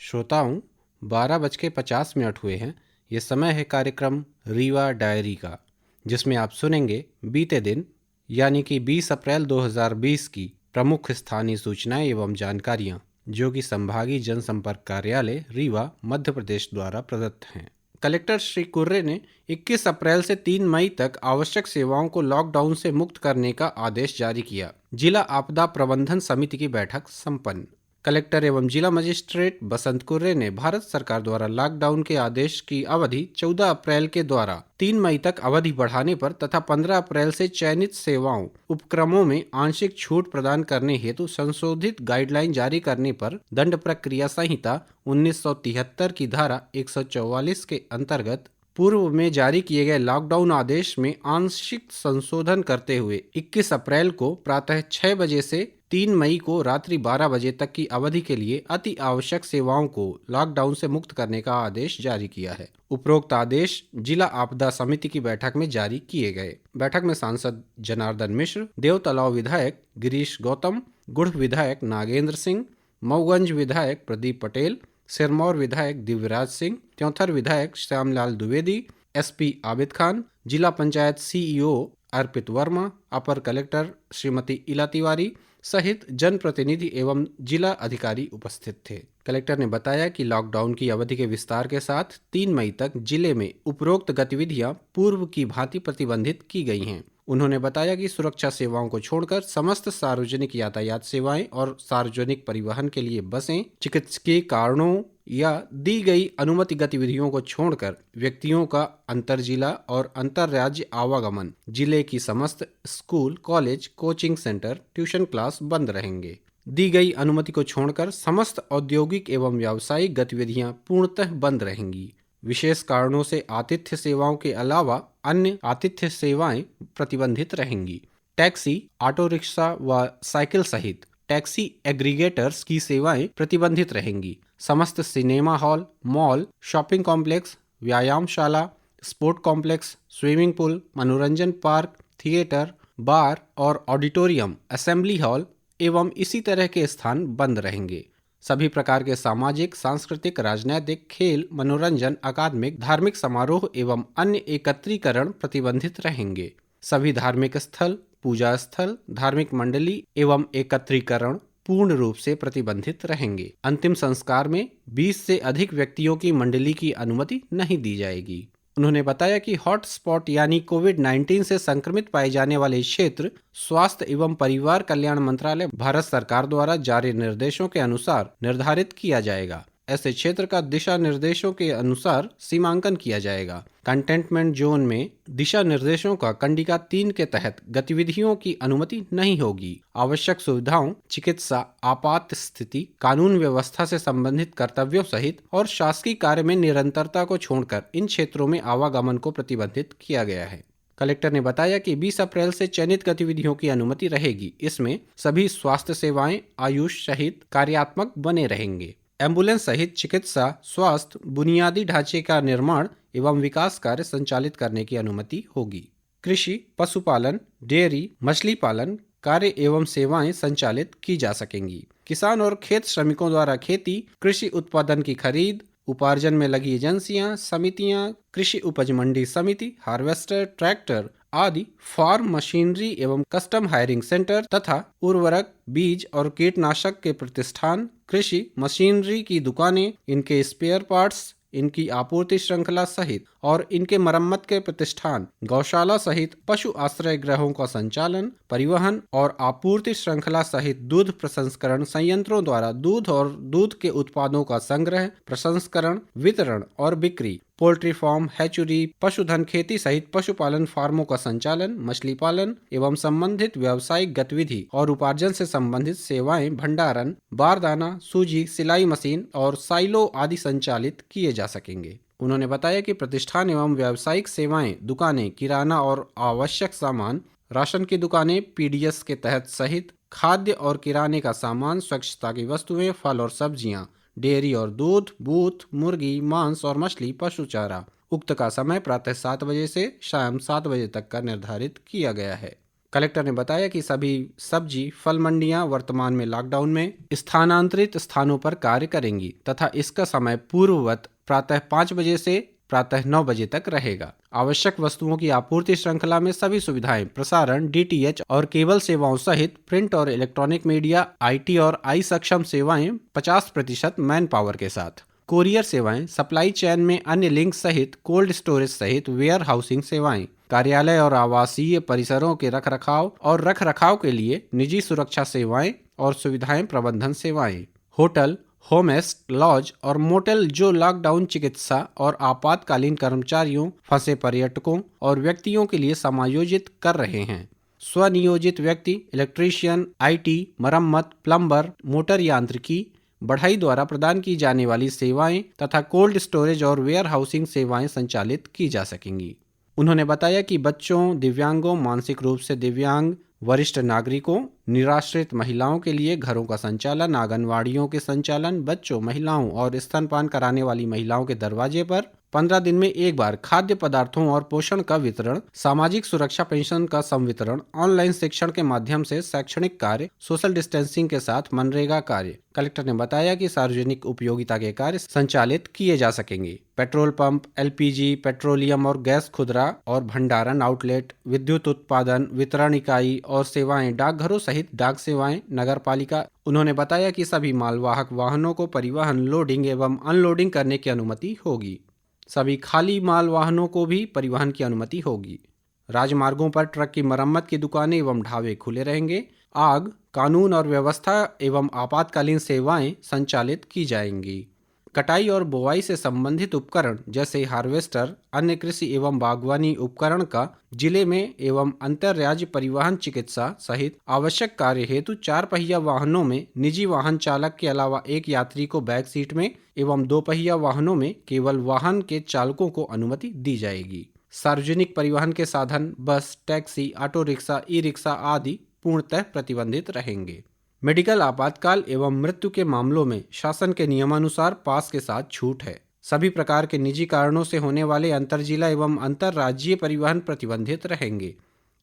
श्रोताओं, 12:50 हुए हैं। ये समय है कार्यक्रम रीवा डायरी का, जिसमें आप सुनेंगे बीते दिन यानी कि 20 अप्रैल 2020 की प्रमुख स्थानीय सूचनाएं एवं जानकारियां, जो कि संभागीय जनसंपर्क कार्यालय रीवा मध्य प्रदेश द्वारा प्रदत्त हैं। कलेक्टर श्री कुर्रे ने 21 अप्रैल से 3 मई तक आवश्यक सेवाओं को लॉकडाउन से मुक्त करने का आदेश जारी किया। जिला आपदा प्रबंधन समिति की बैठक संपन्न। कलेक्टर एवं जिला मजिस्ट्रेट बसंत कुर्रे ने भारत सरकार द्वारा लॉकडाउन के आदेश की अवधि 14 अप्रैल के द्वारा 3 मई तक अवधि बढ़ाने पर तथा 15 अप्रैल से चयनित सेवाओं उपक्रमों में आंशिक छूट प्रदान करने हेतु संशोधित गाइडलाइन जारी करने पर दंड प्रक्रिया संहिता 1973 की धारा 144 के अंतर्गत पूर्व में जारी किए गए लॉकडाउन आदेश में आंशिक संशोधन करते हुए 21 अप्रैल को प्रातः 6 बजे से 3 मई को रात्रि 12 बजे तक की अवधि के लिए अति आवश्यक सेवाओं को लॉकडाउन से मुक्त करने का आदेश जारी किया है। उपरोक्त आदेश जिला आपदा समिति की बैठक में जारी किए गए। बैठक में सांसद जनार्दन मिश्र, देवतलाव विधायक गिरीश गौतम, गुढ़ विधायक नागेंद्र सिंह, मऊगंज विधायक प्रदीप पटेल, सिरमौर विधायक दिव्यराज सिंह, त्योंथर विधायक श्यामलाल द्विवेदी, एसपी आबिद खान, जिला पंचायत सीईओ अर्पित वर्मा, अपर कलेक्टर श्रीमती इला तिवारी सहित जनप्रतिनिधि एवं जिला अधिकारी उपस्थित थे। कलेक्टर ने बताया कि लॉकडाउन की अवधि के विस्तार के साथ 3 मई तक जिले में उपरोक्त गतिविधियां पूर्व की भांति प्रतिबंधित की गई हैं। उन्होंने बताया कि सुरक्षा सेवाओं को छोड़कर समस्त सार्वजनिक यातायात सेवाएं और सार्वजनिक परिवहन के लिए बसें, चिकित्सकीय कारणों या दी गई अनुमति गतिविधियों को छोड़कर व्यक्तियों का अंतर जिला और अंतर राज्य आवागमन, जिले की समस्त school, college, coaching centre, tuition class बंद रहेंगे। दी गई अनुमति को छोड़कर समस्त औद्योगिक एवं व्यावसायिक गतिविधियां पूर्णतः बंद रहेंगी। विशेष कारणों से आतिथ्य सेवाओं के अलावा अन्य आतिथ्य सेवाएं प्रतिबंधित रहेंगी। टैक्सी, ऑटो रिक्शा व साइकिल सहित टैक्सी एग्रीगेटर्स की सेवाएं प्रतिबंधित रहेंगी। समस्त cinema hall, mall, shopping complex, व्यायामशाला, स्पोर्ट कॉम्प्लेक्स, स्विमिंग पूल, मनोरंजन पार्क, थिएटर, बार और ऑडिटोरियम, असेंबली हॉल एवं इसी तरह के स्थान बंद रहेंगे। सभी प्रकार के सामाजिक, सांस्कृतिक, राजनीतिक, खेल, मनोरंजन, अकादमिक, धार्मिक समारोह एवं अन्य एकत्रीकरण प्रतिबंधित रहेंगे। सभी धार्मिक स्थल, पूजा स्थल, धार्मिक मंडली एवं एकत्रीकरण पूर्ण रूप से प्रतिबंधित रहेंगे। अंतिम संस्कार में 20 से अधिक व्यक्तियों की मंडली की अनुमति नहीं दी जाएगी। उन्होंने बताया कि हॉट स्पॉट यानी कोविड-19 से संक्रमित पाए जाने वाले क्षेत्र स्वास्थ्य एवं परिवार कल्याण मंत्रालय भारत सरकार द्वारा जारी निर्देशों के अनुसार निर्धारित किया जाएगा। ऐसे क्षेत्र का दिशा निर्देशों के अनुसार सीमांकन किया जाएगा। कंटेनमेंट जोन में दिशा निर्देशों का कंडिका 3 के तहत गतिविधियों की अनुमति नहीं होगी। आवश्यक सुविधाओं, चिकित्सा, आपात स्थिति, कानून व्यवस्था से संबंधित कर्तव्यों सहित और शासकीय कार्य में निरंतरता को छोड़कर इन क्षेत्रों में आवागमन को प्रतिबंधित किया गया है। कलेक्टर ने बताया कि 20 अप्रैल से चयनित गतिविधियों की अनुमति रहेगी। इसमें सभी स्वास्थ्य सेवाएं आयुष सहित कार्यात्मक बने रहेंगे। एम्बुलेंस सहित चिकित्सा, स्वास्थ्य, बुनियादी ढांचे का निर्माण एवं विकास कार्य संचालित करने की अनुमति होगी। कृषि, पशुपालन, डेयरी, मछली पालन कार्य एवं सेवाएं संचालित की जा सकेंगी। किसान और खेत श्रमिकों द्वारा खेती, कृषि उत्पादन की खरीद, उपार्जन में लगी एजेंसियां, समितियां, कृषि उपज मंडी समिति, हार्वेस्टर, ट्रैक्टर आदि, फार्म मशीनरी एवं कस्टम हायरिंग सेंटर तथा उर्वरक, बीज और कीटनाशक के प्रतिष्ठान, कृषि मशीनरी की दुकानें, इनके स्पेयर पार्ट्स, इनकी आपूर्ति श्रृंखला सहित और इनके मरम्मत के प्रतिष्ठान, गौशाला सहित पशु आश्रय गृहों का संचालन, परिवहन और आपूर्ति श्रृंखला सहित दूध प्रसंस्करण संयंत्रों द्वारा दूध और दूध के उत्पादों का संग्रह, प्रसंस्करण, वितरण और बिक्री, पोल्ट्री फार्म, हैचुरी, पशुधन खेती सहित पशुपालन फार्मों का संचालन, मछली पालन एवं संबंधित व्यावसायिक गतिविधि और उपार्जन से संबंधित सेवाएं, भंडारण, बारदाना, सूजी, सिलाई मशीन और साइलो आदि संचालित किए जा सकेंगे। उन्होंने बताया कि प्रतिष्ठान एवं व्यावसायिक सेवाएं, दुकानें, किराना और आवश्यक सामान, राशन की दुकानें पीडीएस के तहत सहित खाद्य और किराने का सामान, स्वच्छता की वस्तुएं, फल और सब्जियां, डेयरी और दूध, बूथ, मुर्गी, मांस और मछली, पशु चारा, उक्त का समय प्रातः 7 बजे से शाम 7 बजे तक का निर्धारित किया गया है। कलेक्टर ने बताया कि सभी सब्जी फल मंडियां वर्तमान में लॉकडाउन में स्थानांतरित स्थानों पर कार्य करेंगी तथा इसका समय पूर्ववत प्रातः 5 बजे से प्रातः 9 बजे तक रहेगा। आवश्यक वस्तुओं की आपूर्ति श्रृंखला में सभी सुविधाएं प्रसारण, डीटीएच और केबल सेवाओं सहित प्रिंट और इलेक्ट्रॉनिक मीडिया, आईटी और आई सक्षम सेवाएं 50% मैन पावर के साथ। कोरियर सेवाएं, सप्लाई चेन में अन्य लिंक सहित कोल्ड स्टोरेज सहित वेयर हाउसिंग सेवाएं, कार्यालय और आवासीय परिसरों के रखरखाव के लिए निजी सुरक्षा सेवाएं और सुविधाएं प्रबंधन सेवाएं, होटल, होमस्टे, लॉज और मोटेल जो लॉकडाउन चिकित्सा और आपातकालीन कर्मचारियों, फंसे पर्यटकों और व्यक्तियों के लिए समायोजित कर रहे हैं। स्वनियोजित व्यक्ति, इलेक्ट्रीशियन, आईटी, मरम्मत, प्लम्बर, मोटर यांत्रिकी, बढ़ई द्वारा प्रदान की जाने वाली सेवाएं तथा कोल्ड स्टोरेज और वेयर हाउसिंग सेवाएं संचालित की जा सकेंगी। उन्होंने बताया कि बच्चों, दिव्यांगों, मानसिक रूप से दिव्यांग, वरिष्ठ नागरिकों, निराश्रित महिलाओं के लिए घरों का संचालन, आंगनवाड़ियों के संचालन, बच्चों, महिलाओं और स्तनपान कराने वाली महिलाओं के दरवाजे पर 15 दिन में एक बार खाद्य पदार्थों और पोषण का वितरण, सामाजिक सुरक्षा पेंशन का संवितरण, ऑनलाइन शिक्षण के माध्यम से शैक्षणिक कार्य, सोशल डिस्टेंसिंग के साथ मनरेगा कार्य। कलेक्टर ने बताया कि सार्वजनिक उपयोगिता के कार्य संचालित किए जा सकेंगे। पेट्रोल पंप, एलपीजी, पेट्रोलियम और गैस खुदरा और भंडारण आउटलेट, विद्युत उत्पादन वितरण इकाई और सेवाएं, डाकघरों सहित डाक सेवाएं, नगर पालिका। उन्होंने बताया कि सभी मालवाहक वाहनों को परिवहन, लोडिंग एवं अनलोडिंग करने की अनुमति होगी। सभी खाली माल वाहनों को भी परिवहन की अनुमति होगी। राजमार्गों पर ट्रक की मरम्मत की दुकानें एवं ढाबे खुले रहेंगे। आग, कानून और व्यवस्था एवं आपातकालीन सेवाएं संचालित की जाएंगी। कटाई और बुवाई से संबंधित उपकरण जैसे हार्वेस्टर, अन्य कृषि एवं बागवानी उपकरण का जिले में एवं अंतरराज्य परिवहन, चिकित्सा सहित आवश्यक कार्य हेतु 4 पहिया वाहनों में निजी वाहन चालक के अलावा एक यात्री को बैक सीट में एवं 2 पहिया वाहनों में केवल वाहन के चालकों को अनुमति दी जाएगी। सार्वजनिक परिवहन के साधन बस, taxi, auto rickshaw, e rickshaw आदि पूर्णतः प्रतिबंधित रहेंगे। मेडिकल आपातकाल एवं मृत्यु के मामलों में शासन के नियमानुसार पास के साथ छूट है। सभी प्रकार के निजी कारणों से होने वाले अंतरजिला एवं अंतरराज्यीय परिवहन प्रतिबंधित रहेंगे।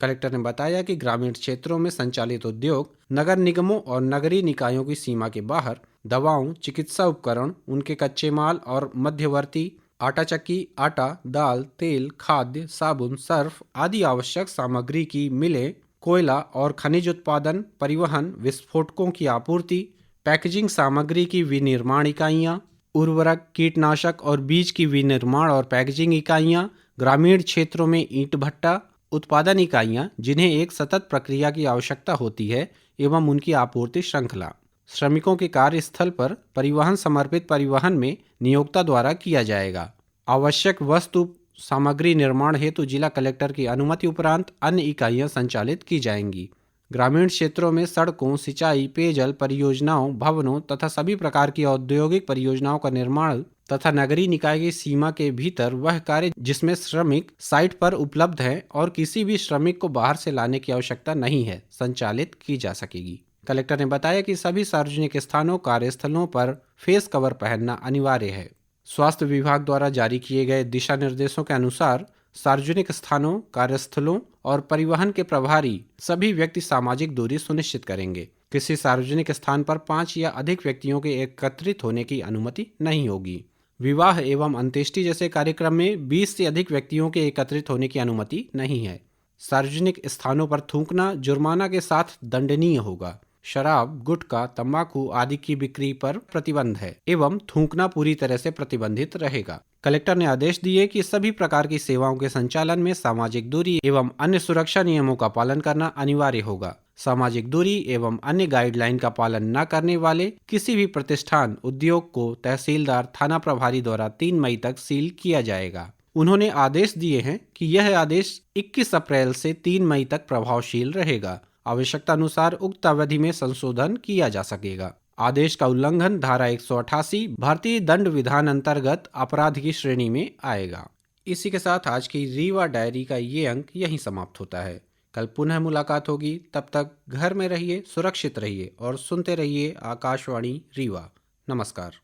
कलेक्टर ने बताया कि ग्रामीण क्षेत्रों में संचालित उद्योग, नगर निगमों और नगरीय निकायों की सीमा के बाहर दवाओं, चिकित्सा उपकरण, उनके कच्चे माल और मध्यवर्ती आटा चक्की, आटा, दाल, तेल, खाद्य, साबुन, सर्फ आदि आवश्यक सामग्री की मिलें, कोयला और खनिज उत्पादन, परिवहन, विस्फोटकों की आपूर्ति, पैकेजिंग सामग्री की विनिर्माण इकाइयां, उर्वरक, कीटनाशक और बीज की विनिर्माण और पैकेजिंग इकाइयां, ग्रामीण क्षेत्रों में ईंट भट्टा उत्पादन इकाइयां जिन्हें एक सतत प्रक्रिया की आवश्यकता होती है एवं उनकी आपूर्ति श्रृंखला, श्रमिकों के कार्यस्थल पर परिवहन समर्पित परिवहन में नियोक्ता द्वारा किया जाएगा। आवश्यक वस्तु सामग्री निर्माण हेतु जिला कलेक्टर की अनुमति उपरांत अन्य इकाइयां संचालित की जाएंगी। ग्रामीण क्षेत्रों में सड़कों, सिंचाई, पेयजल परियोजनाओं, भवनों तथा सभी प्रकार की औद्योगिक परियोजनाओं का निर्माण तथा नगरीय निकाय की सीमा के भीतर वह कार्य जिसमें श्रमिक साइट पर उपलब्ध है और किसी भी श्रमिक को बाहर से लाने की आवश्यकता नहीं है, संचालित की जा सकेगी। कलेक्टर ने बताया कि सभी सार्वजनिक स्थानों, कार्यस्थलों पर फेस कवर पहनना अनिवार्य है। स्वास्थ्य विभाग द्वारा जारी किए गए दिशा निर्देशों के अनुसार सार्वजनिक स्थानों, कार्यस्थलों और परिवहन के प्रभारी सभी व्यक्ति सामाजिक दूरी सुनिश्चित करेंगे। किसी सार्वजनिक स्थान पर 5 या अधिक व्यक्तियों के एकत्रित होने की अनुमति नहीं होगी। विवाह एवं अंत्येष्टि जैसे कार्यक्रम में 20 से अधिक व्यक्तियों के एकत्रित होने की अनुमति नहीं है। सार्वजनिक स्थानों पर थूकना जुर्माना के साथ दंडनीय होगा। शराब, गुटखा, तंबाकू आदि की बिक्री पर प्रतिबंध है एवं थूकना पूरी तरह से प्रतिबंधित रहेगा। कलेक्टर ने आदेश दिए कि सभी प्रकार की सेवाओं के संचालन में सामाजिक दूरी एवं अन्य सुरक्षा नियमों का पालन करना अनिवार्य होगा। सामाजिक दूरी एवं अन्य गाइडलाइन का पालन न करने वाले किसी भी प्रतिष्ठान, उद्योग को तहसीलदार, थाना प्रभारी द्वारा 3 मई तक सील किया जाएगा। उन्होंने आदेश दिए हैं कि यह आदेश 21 अप्रैल से 3 मई तक प्रभावशील रहेगा। आवश्यकता अनुसार उक्त अवधि में संशोधन किया जा सकेगा। आदेश का उल्लंघन धारा 188 भारतीय दंड विधान अंतर्गत अपराध की श्रेणी में आएगा। इसी के साथ आज की रीवा डायरी का ये अंक यहीं समाप्त होता है। कल पुनः मुलाकात होगी। तब तक घर में रहिए, सुरक्षित रहिए और सुनते रहिए आकाशवाणी रीवा। नमस्कार।